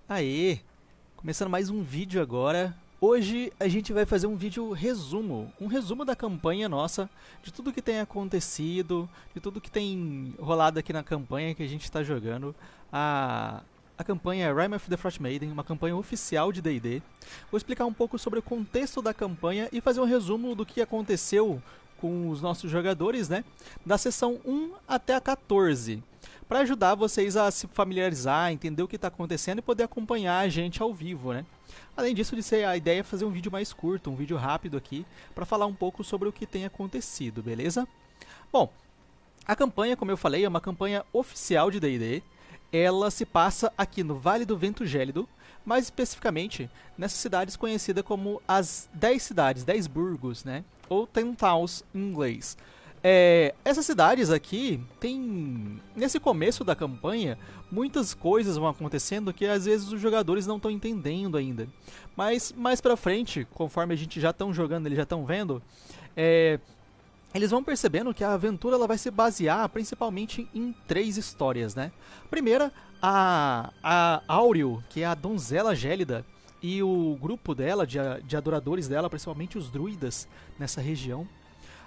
Aê! Começando mais um vídeo agora. Hoje a gente vai fazer um vídeo resumo, um resumo da campanha nossa, de tudo que tem acontecido, de tudo que tem rolado aqui na campanha que a gente está jogando. A campanha é Rime of the Frost Maiden, uma campanha oficial de D&D. Vou explicar um pouco sobre o contexto da campanha e fazer um resumo do que aconteceu com os nossos jogadores, né? Da sessão 1 até a 14. Para ajudar vocês a se familiarizar, entender o que está acontecendo e poder acompanhar a gente ao vivo, né? Além disso, a ideia é fazer um vídeo mais curto, um vídeo rápido aqui, para falar um pouco sobre o que tem acontecido, beleza? Bom, a campanha, como eu falei, é uma campanha oficial de D&D. Ela se passa aqui no Vale do Vento Gélido, mais especificamente nessas cidades conhecidas como as 10 cidades, 10 burgos, né? Ou 10 towns em inglês. Essas cidades aqui, nesse começo da campanha, muitas coisas vão acontecendo que às vezes os jogadores não estão entendendo ainda. Mas mais pra frente, conforme a gente já estão jogando, eles já estão vendo, eles vão percebendo que a aventura ela vai se basear principalmente em 3 histórias, né? Primeira, a Áureo, que é a donzela gélida, e o grupo dela, de adoradores dela, principalmente os druidas nessa região.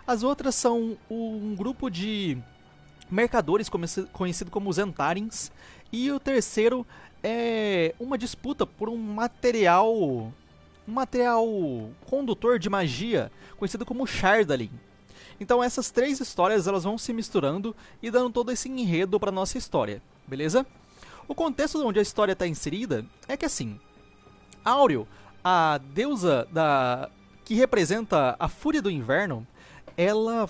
As outras são um grupo de mercadores conhecido como Zentarins. E o terceiro é uma disputa por um material condutor de magia, conhecido como Shardalin. Então essas 3 histórias elas vão se misturando e dando todo esse enredo para nossa história, beleza? O contexto onde a história está inserida é que assim, Áureo, a deusa que representa a fúria do inverno, ela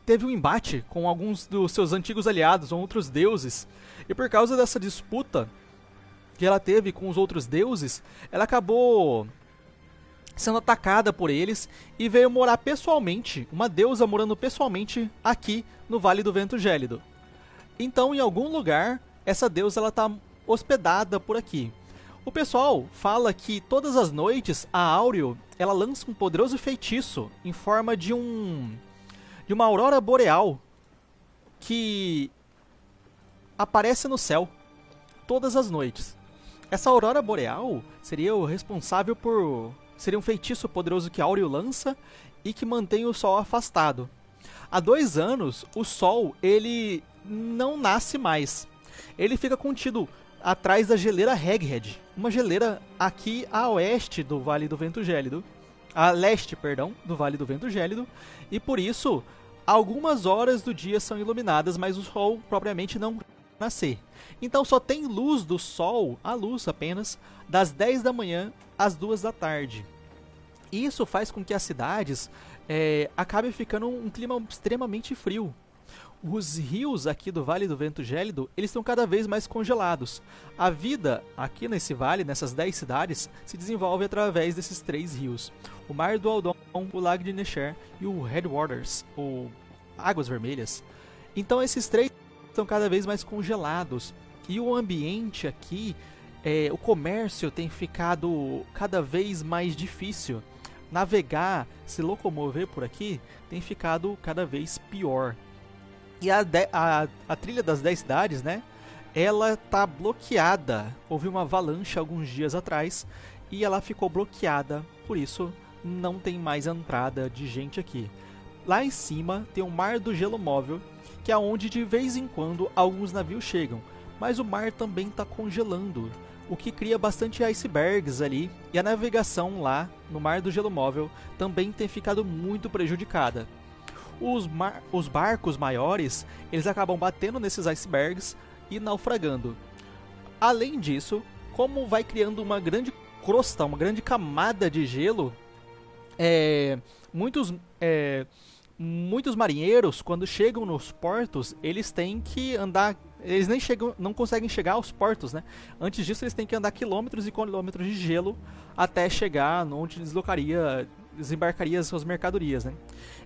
teve um embate com alguns dos seus antigos aliados, outros deuses, e por causa dessa disputa que ela teve com os outros deuses, ela acabou sendo atacada por eles e veio morar pessoalmente, uma deusa morando pessoalmente aqui no Vale do Vento Gélido. Então, em algum lugar, essa deusa ela está hospedada por aqui. O pessoal fala que todas as noites a Áureo ela lança um poderoso feitiço em forma de uma aurora boreal que aparece no céu todas as noites. Essa aurora boreal seria um feitiço poderoso que Áureo lança e que mantém o sol afastado. Há 2 anos o sol ele não nasce mais. Ele fica contido atrás da geleira Haghead, uma geleira aqui a oeste do Vale do Vento Gélido, a leste, perdão, do Vale do Vento Gélido, e por isso algumas horas do dia são iluminadas, mas o sol propriamente não nascer. Então só tem luz do sol, a luz apenas, das 10 da manhã às 2 da tarde. Isso faz com que as cidades acabem ficando um clima extremamente frio. Os rios aqui do Vale do Vento Gélido, eles estão cada vez mais congelados. A vida aqui nesse vale, nessas 10 cidades, se desenvolve através desses 3 rios. O Mar do Aldon, o Lago de Nesher e o Headwaters, ou Águas Vermelhas. Então esses 3 estão cada vez mais congelados. E o ambiente aqui, o comércio tem ficado cada vez mais difícil. Navegar, se locomover por aqui, tem ficado cada vez pior. E a trilha das 10 cidades, né? Ela tá bloqueada. Houve uma avalanche alguns dias atrás e ela ficou bloqueada. Por isso, não tem mais entrada de gente aqui. Lá em cima tem o Mar do Gelo Móvel, que é onde de vez em quando alguns navios chegam. Mas o mar também está congelando, o que cria bastante icebergs ali. E a navegação lá no Mar do Gelo Móvel também tem ficado muito prejudicada. Os barcos maiores, eles acabam batendo nesses icebergs e naufragando. Além disso, como vai criando uma grande crosta, uma grande camada de gelo, muitos marinheiros, quando chegam nos portos, eles têm que andar. Eles não conseguem chegar aos portos, né? Antes disso, eles têm que andar quilômetros e quilômetros de gelo até chegar onde desembarcaria suas mercadorias, né?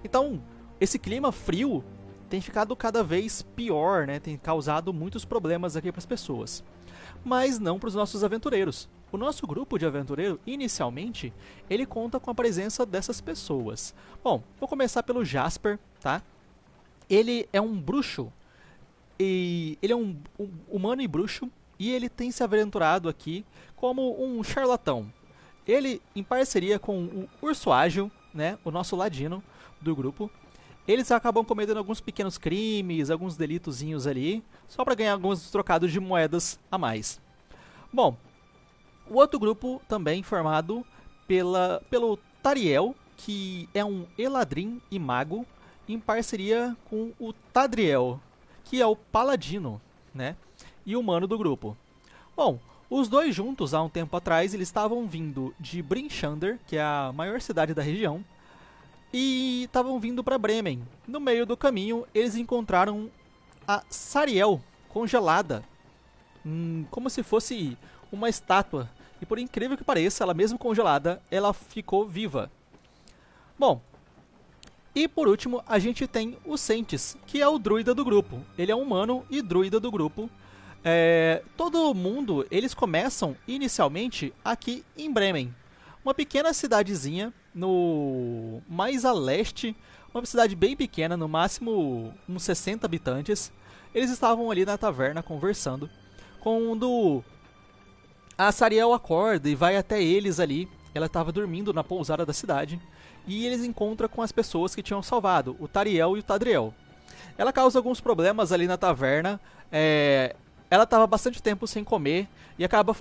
Então, esse clima frio tem ficado cada vez pior, né? Tem causado muitos problemas aqui para as pessoas. Mas não para os nossos aventureiros. O nosso grupo de aventureiro, inicialmente, ele conta com a presença dessas pessoas. Bom, vou começar pelo Jasper, tá? Ele é um bruxo, e ele é um humano e bruxo, e ele tem se aventurado aqui como um charlatão. Ele, em parceria com o Urso Ágil, né, o nosso ladino do grupo, eles acabam cometendo alguns pequenos crimes, alguns delitozinhos ali, só para ganhar alguns trocados de moedas a mais. Bom, o outro grupo também formado pelo Tariel, que é um Eladrin e mago, em parceria com o Tadriel, que é o paladino, né, e humano do grupo. Bom, os dois juntos, há um tempo atrás, eles estavam vindo de Brinchander, que é a maior cidade da região, e estavam vindo para Bremen. No meio do caminho, eles encontraram a Sariel congelada, como se fosse uma estátua. E por incrível que pareça, ela mesmo congelada, ela ficou viva. Bom, e por último, a gente tem o Sentes, que é o druida do grupo. Ele é humano e druida do grupo. Todo mundo, eles começam inicialmente aqui em Bremen. Uma pequena cidadezinha, no mais a leste, uma cidade bem pequena, no máximo uns 60 habitantes. Eles estavam ali na taverna conversando, quando a Sariel acorda e vai até eles ali. Ela estava dormindo na pousada da cidade, e eles encontram com as pessoas que tinham salvado, o Tariel e o Tadriel. Ela causa alguns problemas ali na taverna, ela estava bastante tempo sem comer e acaba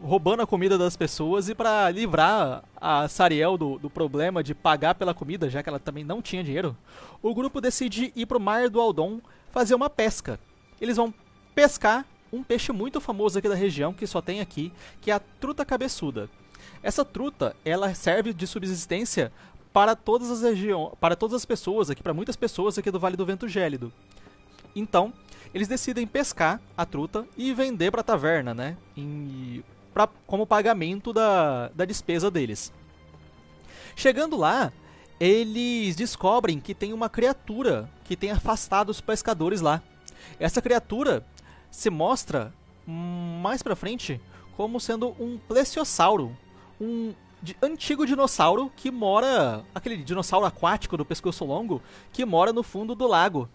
roubando a comida das pessoas, e para livrar a Sariel do problema de pagar pela comida, já que ela também não tinha dinheiro, o grupo decide ir para o Mar do Aldon fazer uma pesca. Eles vão pescar um peixe muito famoso aqui da região, que só tem aqui, que é a truta cabeçuda. Essa truta, ela serve de subsistência para todas as pessoas aqui, para muitas pessoas aqui do Vale do Vento Gélido. Então, eles decidem pescar a truta e vender para a taverna, né? Como pagamento da despesa deles. Chegando lá, eles descobrem que tem uma criatura que tem afastado os pescadores lá. Essa criatura se mostra mais pra frente como sendo um plesiosauro, um antigo dinossauro que mora, aquele dinossauro aquático do pescoço longo, que mora no fundo do lago.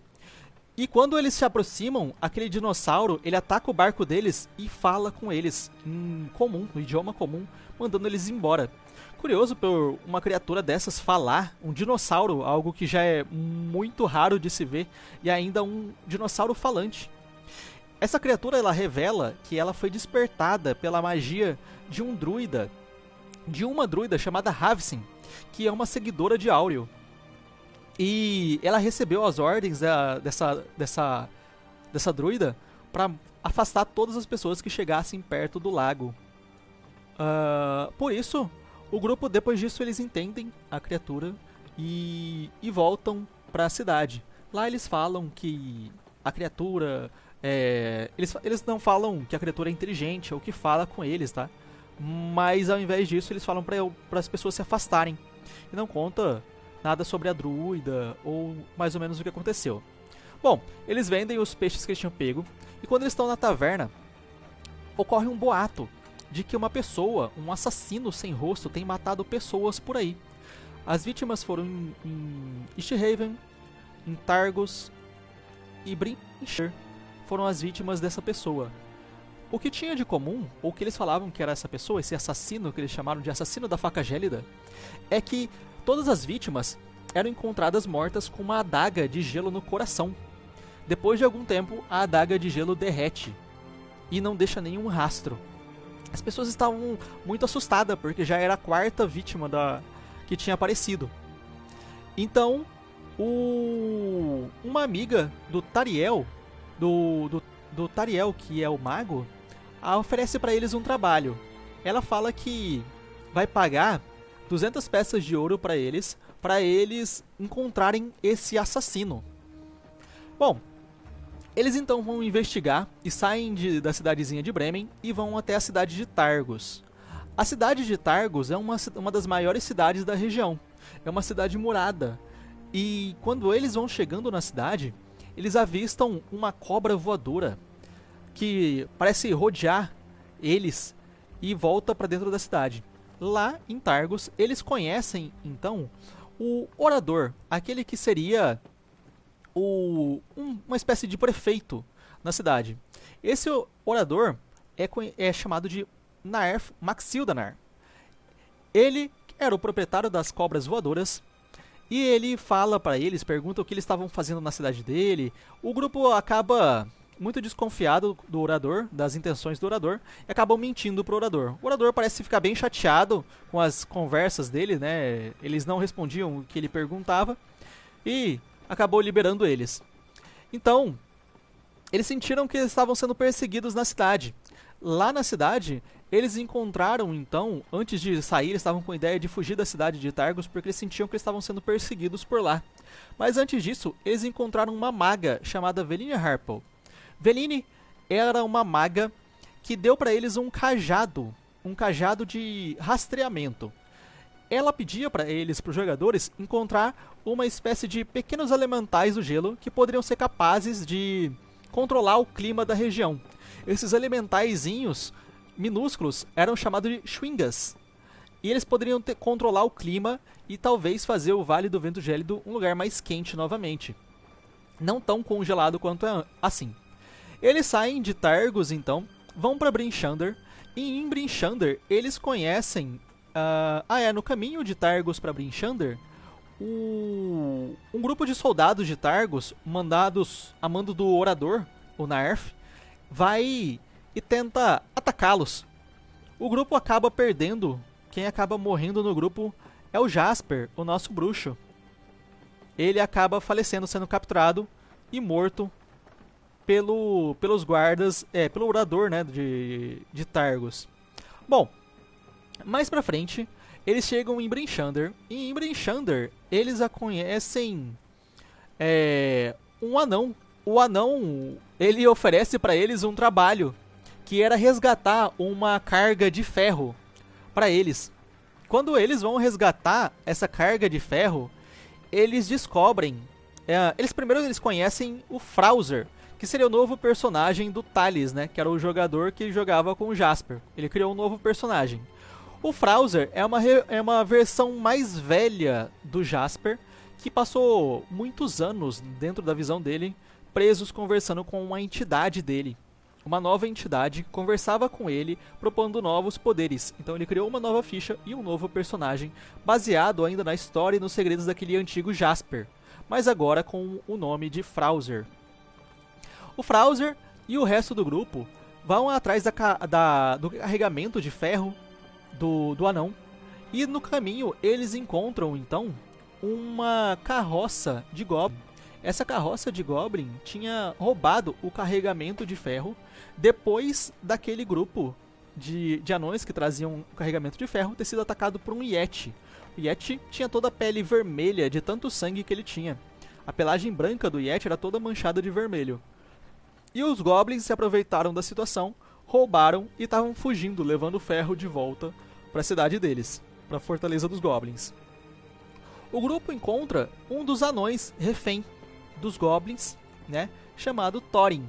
E quando eles se aproximam, aquele dinossauro, ele ataca o barco deles e fala com eles em comum, no idioma comum, mandando eles embora. Curioso por uma criatura dessas falar, um dinossauro, algo que já é muito raro de se ver, e ainda um dinossauro falante. Essa criatura, ela revela que ela foi despertada pela magia de uma druida chamada Havsin, que é uma seguidora de Áureo. E ela recebeu as ordens dessa druida para afastar todas as pessoas que chegassem perto do lago. Por isso, o grupo, depois disso, eles entendem a criatura e voltam para a cidade. Lá eles falam que a criatura... Eles não falam que a criatura é inteligente ou que fala com eles, tá? Mas ao invés disso, eles falam para as pessoas se afastarem. E não conta nada sobre a druida ou mais ou menos o que aconteceu. Bom, eles vendem os peixes que eles tinham pego, e quando eles estão na taverna, ocorre um boato de que uma pessoa, um assassino sem rosto, tem matado pessoas por aí. As vítimas foram em Easthaven, em Targos e Brincher foram as vítimas dessa pessoa. O que tinha de comum, ou que eles falavam que era essa pessoa, esse assassino que eles chamaram de assassino da faca gélida, é que todas as vítimas eram encontradas mortas com uma adaga de gelo no coração. Depois de algum tempo, a adaga de gelo derrete e não deixa nenhum rastro. As pessoas estavam muito assustadas, porque já era a quarta vítima que tinha aparecido. Então, uma amiga do Tariel, do Tariel, que é o mago, oferece para eles um trabalho. Ela fala que vai pagar 200 peças de ouro para eles encontrarem esse assassino. Bom, eles então vão investigar e saem da cidadezinha de Bremen e vão até a cidade de Targos. A cidade de Targos é uma das maiores cidades da região. É uma cidade murada. E quando eles vão chegando na cidade, eles avistam uma cobra voadora que parece rodear eles e volta para dentro da cidade. Lá em Targos, eles conhecem então o Orador, aquele que seria uma espécie de prefeito na cidade. Esse Orador é chamado de Narf Maxildanar. Ele era o proprietário das cobras voadoras e ele fala para eles, pergunta o que eles estavam fazendo na cidade dele. O grupo acaba muito desconfiado do Orador, das intenções do Orador, e acabam mentindo pro Orador. O Orador parece ficar bem chateado com as conversas dele, né? Eles não respondiam o que ele perguntava e acabou liberando eles. Então, eles sentiram que eles estavam sendo perseguidos na cidade. Lá na cidade, eles encontraram, então, antes de sair, eles estavam com a ideia de fugir da cidade de Targos, porque eles sentiam que eles estavam sendo perseguidos por lá. Mas antes disso, eles encontraram uma maga chamada Veline Harpel. Veline era uma maga que deu para eles um cajado de rastreamento. Ela pedia para eles, para os jogadores, encontrar uma espécie de pequenos elementais do gelo que poderiam ser capazes de controlar o clima da região. Esses elementaizinhos minúsculos eram chamados de Schwingas. E eles poderiam controlar o clima e talvez fazer o Vale do Vento Gélido um lugar mais quente novamente. Não tão congelado quanto assim. Eles saem de Targos, então, vão para Brinchander. E em Brinchander, eles conhecem... no caminho de Targos para Brinchander, um grupo de soldados de Targos, mandados a mando do Orador, o Narf, vai e tenta atacá-los. O grupo acaba perdendo. Quem acaba morrendo no grupo é o Jasper, o nosso bruxo. Ele acaba falecendo, sendo capturado e morto pelos guardas, pelo Orador, né, de Targos. Bom, mais pra frente, eles chegam em Brinchander, e em Brinchander eles conhecem um anão. O anão, ele oferece para eles um trabalho, que era resgatar uma carga de ferro para eles. Quando eles vão resgatar essa carga de ferro, eles descobrem... Eles conhecem o Frauser, que seria o novo personagem do Thales, né? Que era o jogador que jogava com o Jasper. Ele criou um novo personagem. O Frauser é uma versão mais velha do Jasper, que passou muitos anos dentro da visão dele, presos conversando com uma entidade dele. Uma nova entidade conversava com ele, propondo novos poderes. Então ele criou uma nova ficha e um novo personagem, baseado ainda na história e nos segredos daquele antigo Jasper, mas agora com o nome de Frauser. O Frauser e o resto do grupo vão atrás do carregamento de ferro do anão, e no caminho eles encontram então uma carroça de Goblin. Essa carroça de Goblin tinha roubado o carregamento de ferro depois daquele grupo de anões que traziam o carregamento de ferro ter sido atacado por um Yeti. O Yeti tinha toda a pele vermelha de tanto sangue que ele tinha. A pelagem branca do Yeti era toda manchada de vermelho. E os Goblins se aproveitaram da situação, roubaram e estavam fugindo, levando o ferro de volta para a cidade deles, para a fortaleza dos Goblins. O grupo encontra um dos anões refém dos Goblins, né, chamado Thorin.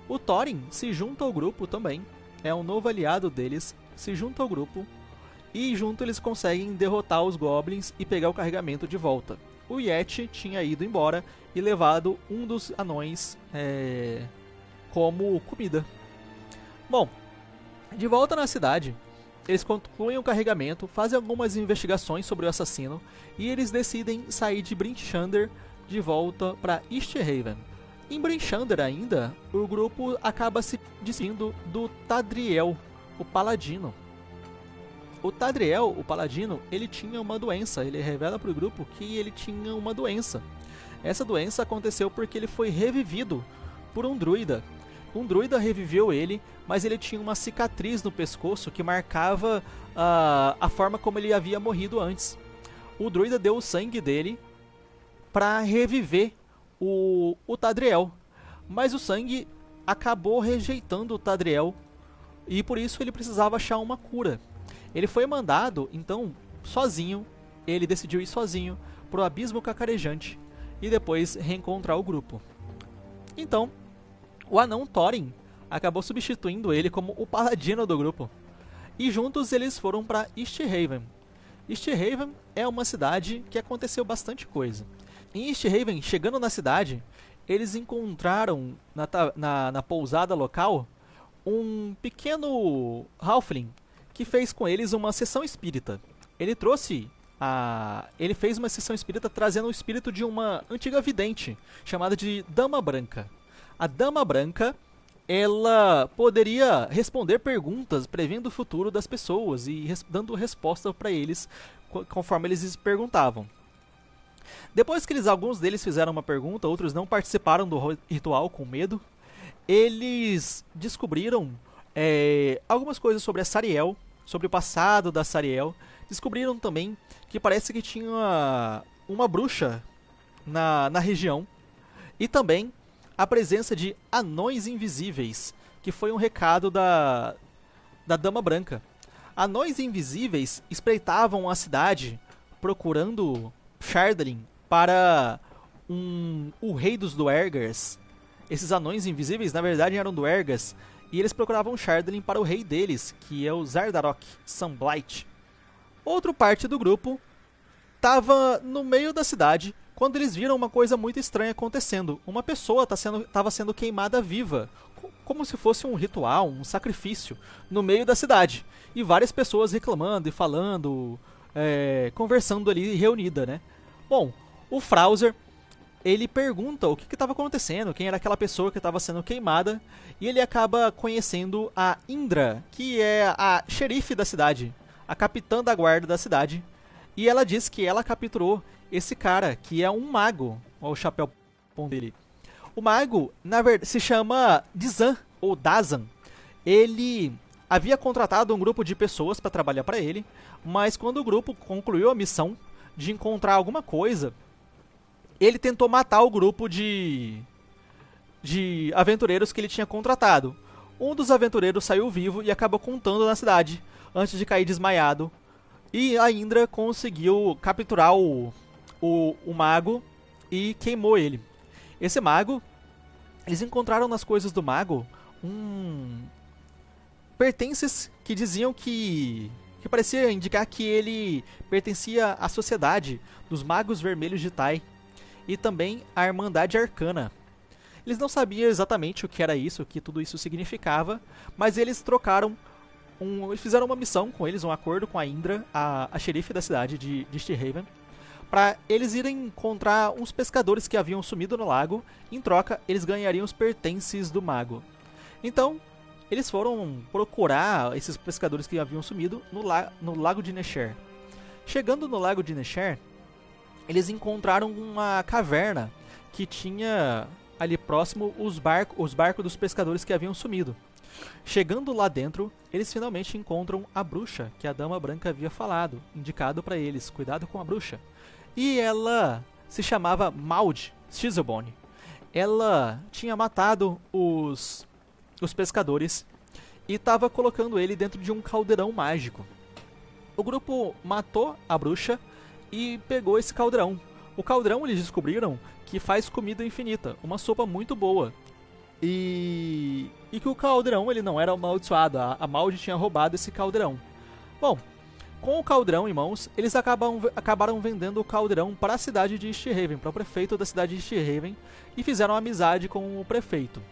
O Thorin se junta ao grupo também, é um novo aliado deles, se junta ao grupo e junto eles conseguem derrotar os Goblins e pegar o carregamento de volta. O Yeti tinha ido embora e levado um dos anões como comida. Bom, de volta na cidade, eles concluem o carregamento, fazem algumas investigações sobre o assassino e eles decidem sair de Brinchander de volta para Easthaven. Em Brinchander ainda, o grupo acaba se despedindo do Tadriel, o Paladino. O Tadriel, o Paladino, ele tinha uma doença, ele revela para o grupo que ele tinha uma doença. Essa doença aconteceu porque ele foi revivido por um druida. Um druida reviveu ele, mas ele tinha uma cicatriz no pescoço que marcava a forma como ele havia morrido antes. O druida deu o sangue dele para reviver o Tadriel, mas o sangue acabou rejeitando o Tadriel e por isso ele precisava achar uma cura. Ele foi mandado, então, sozinho, ele decidiu ir sozinho pro abismo cacarejante e depois reencontrar o grupo. Então, o anão Thorin acabou substituindo ele como o paladino do grupo. E juntos eles foram para Easthaven. Easthaven é uma cidade que aconteceu bastante coisa. Em Easthaven, chegando na cidade, eles encontraram na pousada local um pequeno halfling que fez com eles uma sessão espírita. Ele fez uma sessão espírita trazendo o espírito de uma antiga vidente chamada de Dama Branca. A Dama Branca, ela poderia responder perguntas prevendo o futuro das pessoas e dando resposta para eles conforme eles perguntavam. Depois que alguns deles fizeram uma pergunta, outros não participaram do ritual com medo, eles descobriram algumas coisas sobre a Sariel, sobre o passado da Sariel. Descobriram também que parece que tinha uma bruxa na região. E também a presença de anões invisíveis, que foi um recado da Dama Branca. Anões invisíveis espreitavam a cidade procurando Shardaling para o rei dos Duergars. Esses anões invisíveis, na verdade, eram Duergas, e eles procuravam Shardaling para o rei deles, que é o Zardarok Sunblight. Outra parte do grupo estava no meio da cidade quando eles viram uma coisa muito estranha acontecendo. Uma pessoa estava sendo queimada viva, como se fosse um ritual, um sacrifício, no meio da cidade. E várias pessoas reclamando e falando, conversando ali reunida, né? Bom, o Frauser, ele pergunta o que estava acontecendo, quem era aquela pessoa que estava sendo queimada, e ele acaba conhecendo a Indra, que é a xerife da cidade, a capitã da guarda da cidade, e ela diz que ela capturou esse cara, que é um mago. Olha o chapéu dele. O mago, na verdade, se chama Dizan, ou Dazan. Ele havia contratado um grupo de pessoas para trabalhar para ele, mas quando o grupo concluiu a missão de encontrar alguma coisa, ele tentou matar o grupo de aventureiros que ele tinha contratado. Um dos aventureiros saiu vivo e acabou contando na cidade, antes de cair desmaiado. E a Indra conseguiu capturar o mago e queimou ele. Esse mago, eles encontraram nas coisas do mago pertences que diziam que parecia indicar que ele pertencia à sociedade dos magos vermelhos de Tai e também à Irmandade Arcana. Eles não sabiam exatamente o que era isso, o que tudo isso significava, mas eles fizeram uma missão com eles, um acordo com a Indra, a xerife da cidade de Easthaven, para eles irem encontrar uns pescadores que haviam sumido no lago. Em troca, eles ganhariam os pertences do mago. Então, eles foram procurar esses pescadores que haviam sumido no lago de Nesher. Chegando no lago de Nesher, eles encontraram uma caverna que tinha ali próximo os barcos dos pescadores que haviam sumido. Chegando lá dentro, eles finalmente encontram a bruxa que a Dama Branca havia falado, indicado para eles, cuidado com a bruxa. E ela se chamava Maud Chiselbone. Ela tinha matado os pescadores e estava colocando ele dentro de um caldeirão mágico. O grupo matou a bruxa e pegou esse caldeirão. O caldeirão, eles descobriram que faz comida infinita, uma sopa muito boa. E que o caldeirão ele não era amaldiçoado, a Maud tinha roubado esse caldeirão. Bom, com o caldeirão em mãos, eles acabaram vendendo o caldeirão para a cidade de Easthaven, para o prefeito da cidade de Easthaven, e fizeram amizade com o prefeito.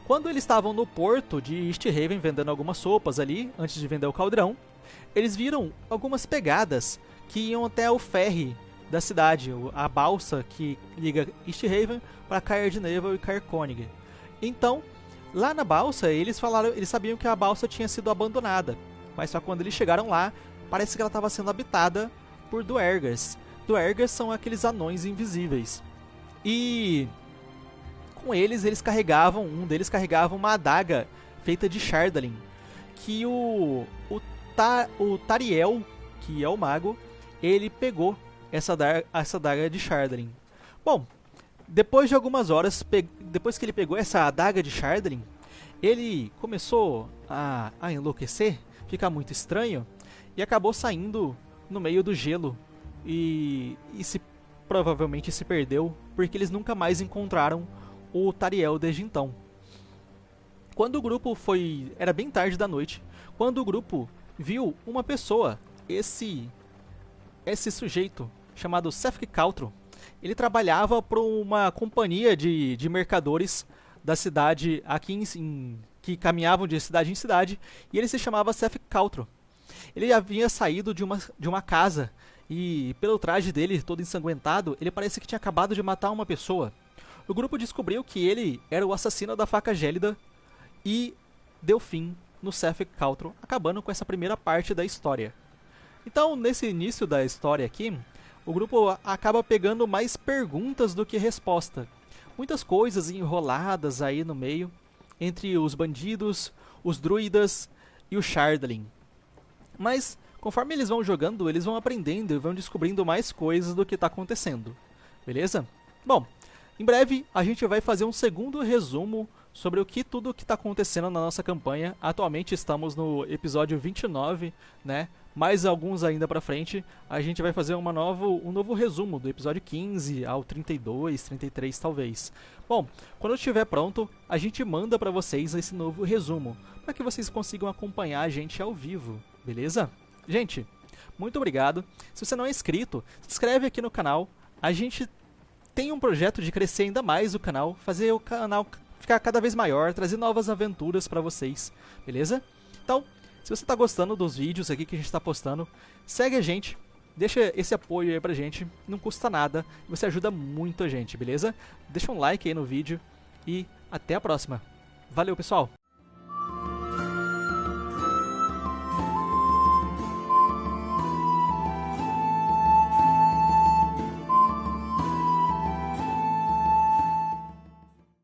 Quando eles estavam no porto de Easthaven vendendo algumas sopas ali, antes de vender o caldeirão, eles viram algumas pegadas que iam até o ferry da cidade, a balsa que liga Easthaven para Caer-Dineval e Caer-Konig. Então, lá na balsa, eles sabiam que a balsa tinha sido abandonada, mas só quando eles chegaram lá, parece que ela estava sendo habitada por Duergars. Duergars são aqueles anões invisíveis. E com eles carregavam, um deles carregava uma adaga feita de Shardaling, que o Tariel, que é o mago, ele pegou essa adaga de Shardaling. Bom, depois de algumas horas, depois que ele pegou essa adaga de Shardaling, ele começou a enlouquecer, ficar muito estranho, e acabou saindo no meio do gelo e provavelmente se perdeu porque eles nunca mais encontraram o Tariel desde então. Quando o grupo era bem tarde da noite, quando o grupo viu uma pessoa, esse sujeito chamado Sefik Kaltro, ele trabalhava para uma companhia de mercadores da cidade aqui que caminhavam de cidade em cidade, e ele se chamava Sefik Kaltro. Ele havia saído de uma casa e, pelo traje dele todo ensanguentado, ele parece que tinha acabado de matar uma pessoa. O grupo descobriu que ele era o assassino da faca gélida e deu fim no Sefik Kaltro, acabando com essa primeira parte da história. Então, nesse início da história aqui, o grupo acaba pegando mais perguntas do que resposta. Muitas coisas enroladas aí no meio, entre os bandidos, os druidas e o Shardling. Mas, conforme eles vão jogando, eles vão aprendendo e vão descobrindo mais coisas do que está acontecendo. Beleza? Bom, em breve a gente vai fazer um segundo resumo sobre tudo o que está acontecendo na nossa campanha. Atualmente estamos no episódio 29, né? Mais alguns ainda pra frente. A gente vai fazer um novo resumo do episódio 15 ao 32, 33 talvez. Bom, quando estiver pronto, a gente manda pra vocês esse novo resumo, para que vocês consigam acompanhar a gente ao vivo, beleza? Gente, muito obrigado. Se você não é inscrito, se inscreve aqui no canal. A gente tem um projeto de crescer ainda mais o canal, fazer o canal ficar cada vez maior, trazer novas aventuras pra vocês, beleza? Então, se você tá gostando dos vídeos aqui que a gente tá postando, segue a gente, deixa esse apoio aí pra gente, não custa nada, você ajuda muito a gente, beleza? Deixa um like aí no vídeo e até a próxima. Valeu, pessoal!